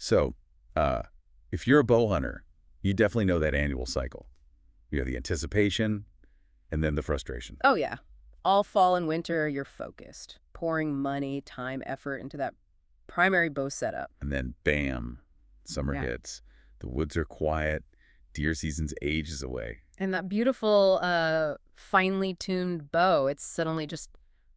So, if you're a bow hunter, you definitely know that annual cycle. You know, the anticipation and then the frustration. Oh, yeah. All fall and winter, you're focused, pouring money, time, effort into that primary bow setup. And then, bam, summer Yeah. hits. The woods are quiet. Deer season's ages away. And that beautiful, finely tuned bow, it's suddenly just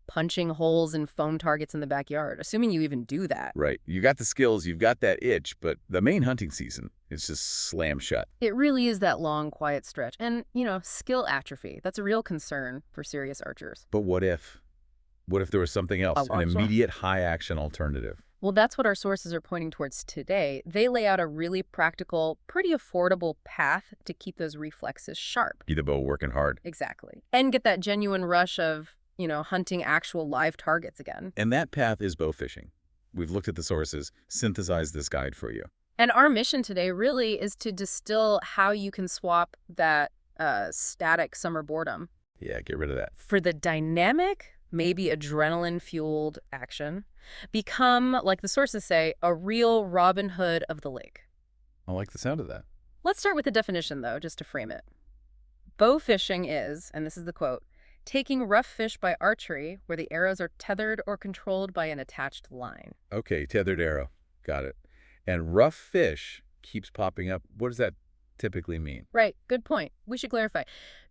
punching holes in foam targets in the backyard, assuming you even do that. Right. You got the skills, you've got that itch, but the main hunting season is just slam shut. It really is that long, quiet stretch. And, skill atrophy. That's a real concern for serious archers. But what if? What if there was something else, an Sure. immediate high-action alternative? Well, that's what our sources are pointing towards today. They lay out a really practical, pretty affordable path to keep those reflexes sharp. Be the bow working hard. Exactly. And get that genuine rush of, hunting actual live targets again. And that path is bow fishing. We've looked at the sources, synthesized this guide for you. And our mission today really is to distill how you can swap that static summer boredom Yeah, get rid of that. for the dynamic, maybe adrenaline-fueled action. Become, like the sources say, a real Robin Hood of the lake. I like the sound of that. Let's start with the definition, though, just to frame it. Bow fishing is, and this is the quote, taking rough fish by archery where the arrows are tethered or controlled by an attached line. Okay, tethered arrow. Got it. And rough fish keeps popping up. What does that typically mean? Right, good point. We should clarify.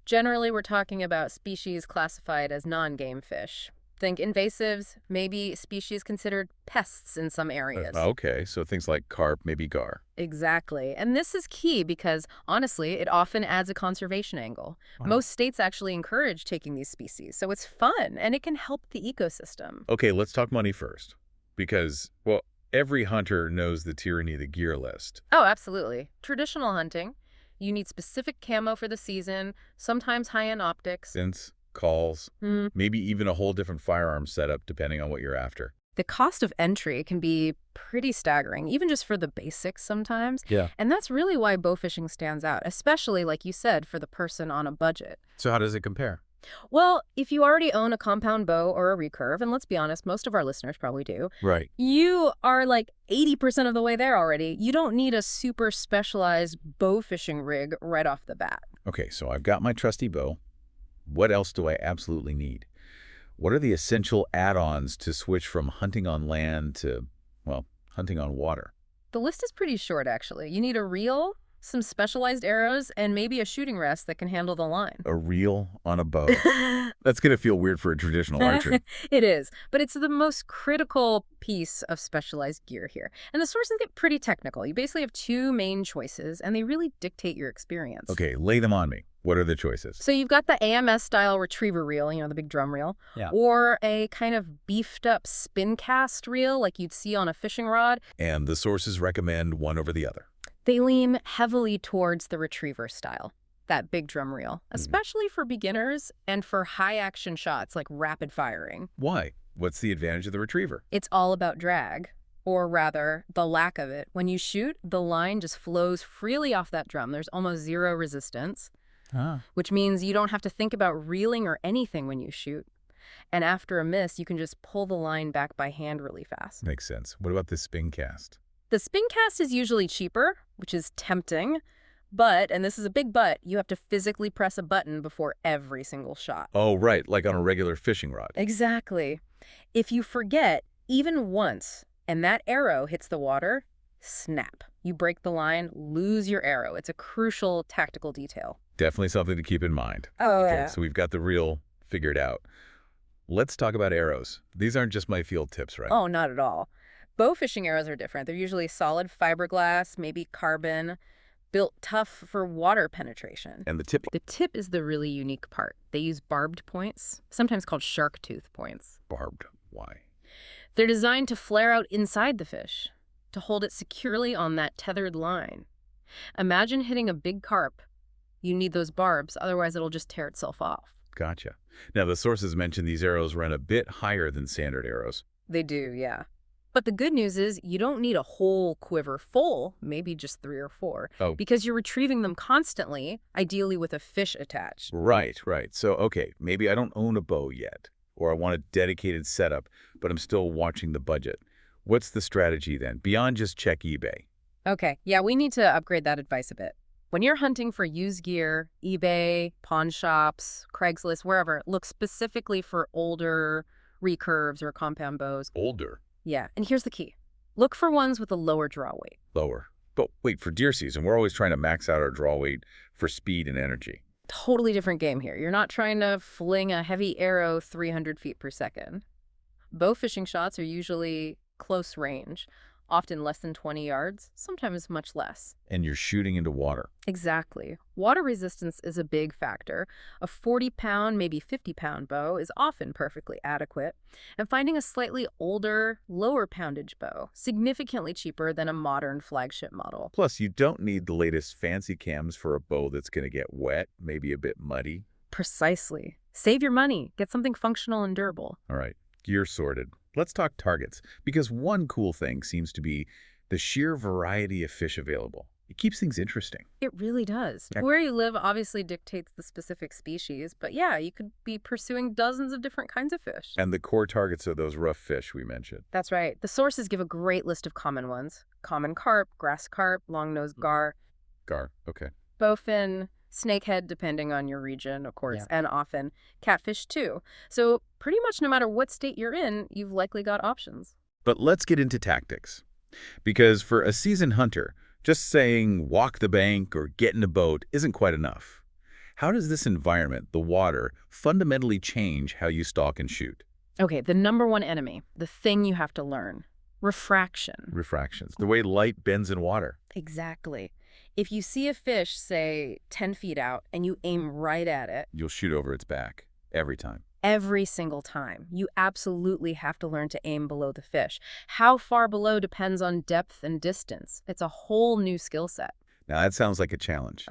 Generally, we're talking about species classified as non-game fish. Think invasives, maybe species considered pests in some areas. Okay, so things like carp, maybe gar. Exactly. And this is key because, honestly, it often adds a conservation angle. Wow. Most states actually encourage taking these species, so it's fun and it can help the ecosystem. Okay, let's talk money first. Because, well, every hunter knows the tyranny of the gear list. Oh, absolutely. Traditional hunting, you need specific camo for the season, sometimes high-end optics. Since calls, maybe even a whole different firearm setup depending on what you're after. The cost of entry can be pretty staggering, even just for the basics sometimes. Yeah. And that's really why bow fishing stands out, especially, like you said, for the person on a budget. So how does it compare? Well, if you already own a compound bow or a recurve, and let's be honest, most of our listeners probably do, Right. you are like 80% of the way there already. You don't need a super specialized bow fishing rig right off the bat. Okay, so I've got my trusty bow. What else do I absolutely need? What are the essential add-ons to switch from hunting on land to, well, hunting on water? The list is pretty short, actually. You need a reel, some specialized arrows, and maybe a shooting rest that can handle the line. A reel on a bow. That's going to feel weird for a traditional archer. It is, but it's the most critical piece of specialized gear here. And the sources get pretty technical. You basically have two main choices, and they really dictate your experience. Okay, lay them on me. What are the choices? So you've got the AMS-style retriever reel, the big drum reel, Yeah. or a kind of beefed-up spin cast reel like you'd see on a fishing rod. And the sources recommend one over the other. They lean heavily towards the retriever style, that big drum reel, especially for beginners and for high-action shots like rapid firing. Why? What's the advantage of the retriever? It's all about drag, or rather, the lack of it. When you shoot, the line just flows freely off that drum. There's almost zero resistance, which means you don't have to think about reeling or anything when you shoot. And after a miss, you can just pull the line back by hand really fast. Makes sense. What about the spin cast? The spin cast is usually cheaper, which is tempting, but, and this is a big but, you have to physically press a button before every single shot. Oh, right, like on a regular fishing rod. Exactly. If you forget, even once, and that arrow hits the water, snap. You break the line, lose your arrow. It's a crucial tactical detail. Definitely something to keep in mind. Oh, Okay, yeah. so we've got the reel figured out. Let's talk about arrows. These aren't just my field tips, right? Oh, not at all. Bow fishing arrows are different. They're usually solid fiberglass, maybe carbon, built tough for water penetration. And the tip? The tip is the really unique part. They use barbed points, sometimes called shark tooth points. Barbed. Why? They're designed to flare out inside the fish, to hold it securely on that tethered line. Imagine hitting a big carp. You need those barbs, otherwise it'll just tear itself off. Gotcha. Now, the sources mention these arrows run a bit higher than standard arrows. They do, yeah. But the good news is you don't need a whole quiver full, maybe just 3 or 4, because you're retrieving them constantly, ideally with a fish attached. Right. So, okay, maybe I don't own a bow yet, or I want a dedicated setup, but I'm still watching the budget. What's the strategy then, beyond just check eBay? Okay, yeah, we need to upgrade that advice a bit. When you're hunting for used gear, eBay, pawn shops, Craigslist, wherever, look specifically for older recurves or compound bows. Older. Yeah, and here's the key. Look for ones with a lower draw weight. Lower. But wait, for deer season, we're always trying to max out our draw weight for speed and energy. Totally different game here. You're not trying to fling a heavy arrow 300 feet per second. Bow fishing shots are usually close range, often less than 20 yards, sometimes much less. And you're shooting into water. Exactly. Water resistance is a big factor. A 40-pound, maybe 50-pound bow is often perfectly adequate. And finding a slightly older, lower poundage bow, significantly cheaper than a modern flagship model. Plus, you don't need the latest fancy cams for a bow that's going to get wet, maybe a bit muddy. Precisely. Save your money. Get something functional and durable. All right, gear sorted. Let's talk targets, because one cool thing seems to be the sheer variety of fish available. It keeps things interesting. It really does. Yeah. Where you live obviously dictates the specific species, but yeah, you could be pursuing dozens of different kinds of fish. And the core targets are those rough fish we mentioned. That's right. The sources give a great list of common ones. Common carp, grass carp, longnose gar, Okay. bowfin, snakehead, depending on your region, of course, Yeah. and often catfish too. So pretty much no matter what state you're in, you've likely got options. But let's get into tactics. Because for a seasoned hunter, just saying walk the bank or get in a boat isn't quite enough. How does this environment, the water, fundamentally change how you stalk and shoot? Okay, the number one enemy, the thing you have to learn, refraction. Refractions, the way light bends in water. Exactly. If you see a fish, say, 10 feet out, and you aim right at it, You'll shoot over its back every time. every single time, you absolutely have to learn to aim below the fish. How far below depends on depth and distance. It's a whole new skill set. Now that sounds like a challenge.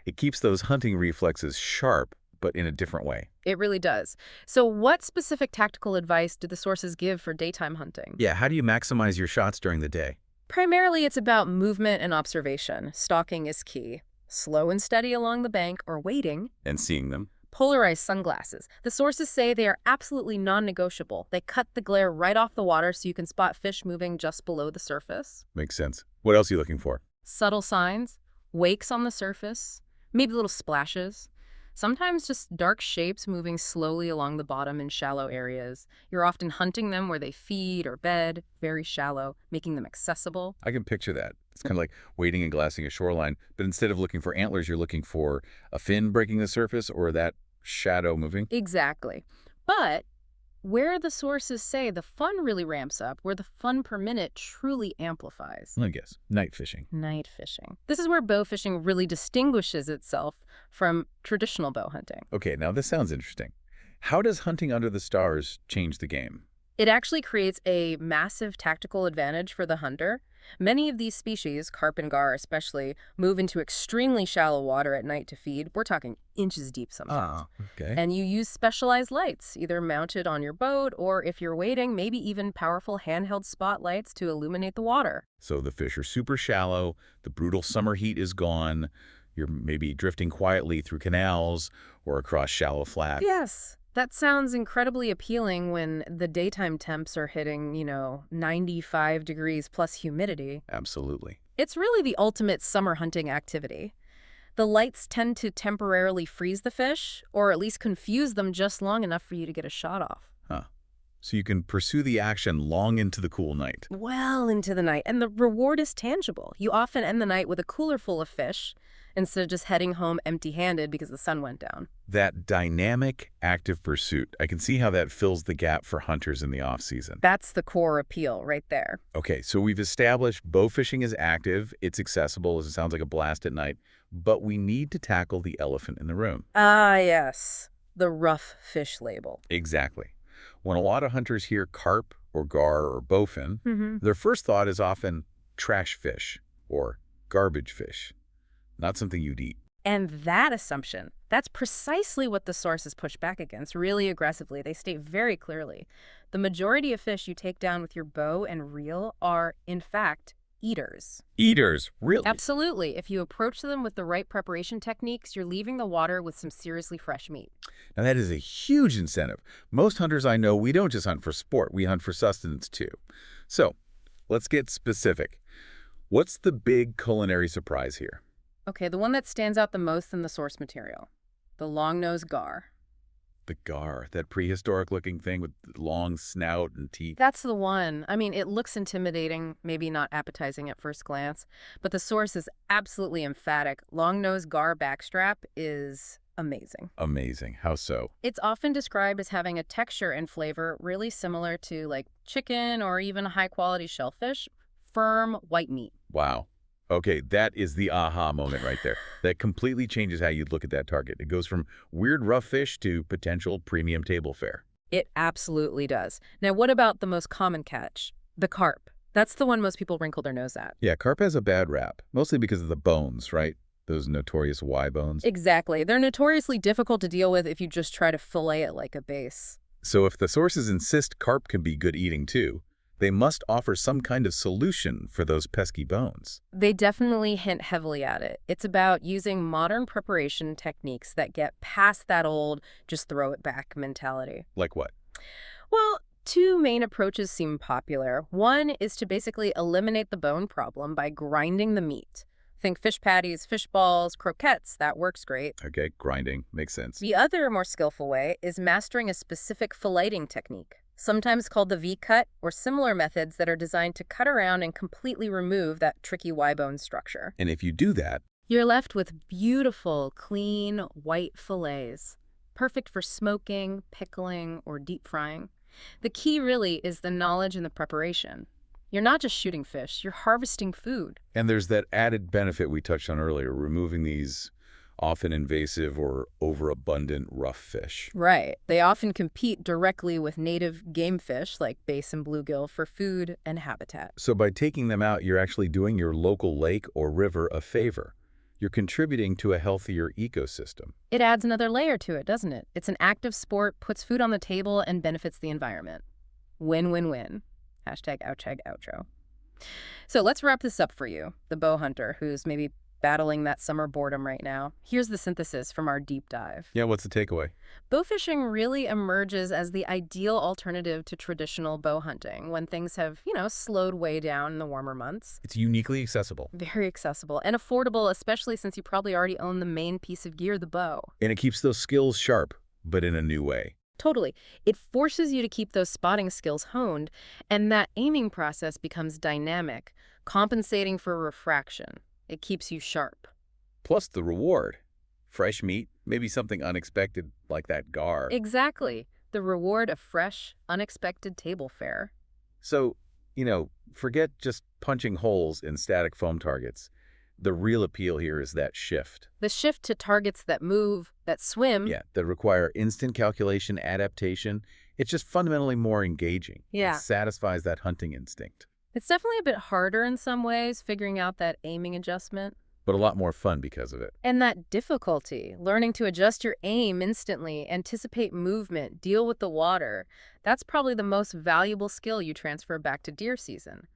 It keeps those hunting reflexes sharp, but in a different way. It really does. So what specific tactical advice do the sources give for daytime hunting? Yeah, how do you maximize your shots during the day? Primarily, it's about movement and observation. Stalking is key. Slow and steady along the bank or waiting. And seeing them? Polarized sunglasses. The sources say they are absolutely non-negotiable. They cut the glare right off the water so you can spot fish moving just below the surface. Makes sense. What else are you looking for? Subtle signs, wakes on the surface, maybe little splashes. Sometimes just dark shapes moving slowly along the bottom in shallow areas. You're often hunting them where they feed or bed, very shallow, making them accessible. I can picture that. It's kind of like wading and glassing a shoreline, but instead of looking for antlers, you're looking for a fin breaking the surface or that shadow moving. Exactly. But where the sources say the fun really ramps up, where the fun per minute truly amplifies. I guess. Night fishing. Night fishing. This is where bow fishing really distinguishes itself from traditional bow hunting. Okay, now this sounds interesting. How does hunting under the stars change the game? It actually creates a massive tactical advantage for the hunter. Many of these species, carp and gar especially, move into extremely shallow water at night to feed. We're talking inches deep sometimes. Okay. And you use specialized lights, either mounted on your boat or, if you're wading, maybe even powerful handheld spotlights to illuminate the water. So the fish are super shallow, the brutal summer heat is gone, you're maybe drifting quietly through canals or across shallow flats. Yes. That sounds incredibly appealing when the daytime temps are hitting, 95 degrees plus humidity. Absolutely. It's really the ultimate summer hunting activity. The lights tend to temporarily freeze the fish, or at least confuse them just long enough for you to get a shot off. Huh. So you can pursue the action long into the cool night. Well into the night, and the reward is tangible. You often end the night with a cooler full of fish, instead of just heading home empty-handed because the sun went down. That dynamic, active pursuit, I can see how that fills the gap for hunters in the off-season. That's the core appeal right there. Okay, so we've established bow fishing is active, it's accessible, it sounds like a blast at night, but we need to tackle the elephant in the room. Ah, yes. The rough fish label. Exactly. When a lot of hunters hear carp or gar or bowfin, their first thought is often trash fish or garbage fish. Not something you'd eat. And that assumption, that's precisely what the sources push back against really aggressively. They state very clearly, the majority of fish you take down with your bow and reel are, in fact, eaters. Eaters? Really? Absolutely. If you approach them with the right preparation techniques, you're leaving the water with some seriously fresh meat. Now that is a huge incentive. Most hunters I know, we don't just hunt for sport, we hunt for sustenance too. So, Let's get specific. What's the big culinary surprise here? Okay, the one that stands out the most in the source material, the longnose gar. The gar, that prehistoric-looking thing with the long snout and teeth. That's the one. I mean, it looks intimidating, maybe not appetizing at first glance, but the source is absolutely emphatic. Longnose gar backstrap is amazing. Amazing. How so? It's often described as having a texture and flavor really similar to like chicken or even high-quality shellfish, firm white meat. Wow. Okay, that is the aha moment right there. That completely changes how you look at that target. It goes from weird rough fish to potential premium table fare. It absolutely does. Now, what about the most common catch? The carp. That's the one most people wrinkle their nose at. Yeah, carp has a bad rap, mostly because of the bones, right? Those notorious Y bones. Exactly. They're notoriously difficult to deal with if you just try to fillet it like a base. So if the sources insist carp can be good eating too, they must offer some kind of solution for those pesky bones. They definitely hint heavily at it. It's about using modern preparation techniques that get past that old just throw it back mentality. Like what? Well, two main approaches seem popular. One is to basically eliminate the bone problem by grinding the meat. Think fish patties, fish balls, croquettes. That works great. Okay, grinding. Makes sense. The other, more skillful way is mastering a specific filleting technique, sometimes called the V-cut, or similar methods that are designed to cut around and completely remove that tricky Y-bone structure. And if you do that, You're left with beautiful, clean, white fillets, perfect for smoking, pickling, or deep frying. The key really is the knowledge and the preparation. You're not just shooting fish, you're harvesting food. and there's that added benefit we touched on earlier, removing these often invasive or overabundant rough fish. Right. They often compete directly with native game fish like bass and bluegill for food and habitat. So by taking them out, you're actually doing your local lake or river a favor. You're contributing to a healthier ecosystem. It adds another layer to it, doesn't it? It's an active sport, puts food on the table, and benefits the environment. Win-win-win. #outro. So let's wrap this up for you, the bow hunter who's maybe battling that summer boredom right now. Here's the synthesis from our deep dive. Yeah, what's the takeaway? Bowfishing really emerges as the ideal alternative to traditional bow hunting when things have, slowed way down in the warmer months. It's uniquely accessible. Very accessible and affordable, especially since you probably already own the main piece of gear, the bow. And it keeps those skills sharp, but in a new way. Totally. It forces you to keep those spotting skills honed, and that aiming process becomes dynamic, compensating for refraction. It keeps you sharp. Plus the reward. Fresh meat, maybe something unexpected like that gar. Exactly. The reward of fresh, unexpected table fare. So, forget just punching holes in static foam targets. The real appeal here is that shift. The shift to targets that move, that swim. Yeah, that require instant calculation, adaptation. It's just fundamentally more engaging. Yeah. It satisfies that hunting instinct, It's definitely a bit harder in some ways, figuring out that aiming adjustment. but a lot more fun because of it. And that difficulty, learning to adjust your aim instantly, anticipate movement, deal with the water, that's probably the most valuable skill you transfer back to deer season.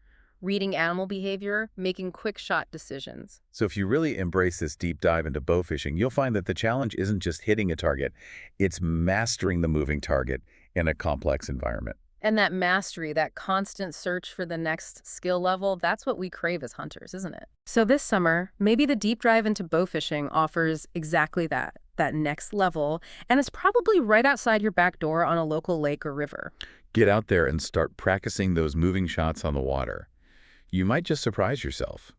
Reading animal behavior, making quick shot decisions. So if you really embrace this deep dive into bow fishing, you'll find that the challenge isn't just hitting a target, it's mastering the moving target in a complex environment. And that mastery, that constant search for the next skill level, that's what we crave as hunters, isn't it? So this summer, maybe the deep dive into bow fishing offers exactly that next level, and it's probably right outside your back door on a local lake or river. Get out there and start practicing those moving shots on the water. You might just surprise yourself.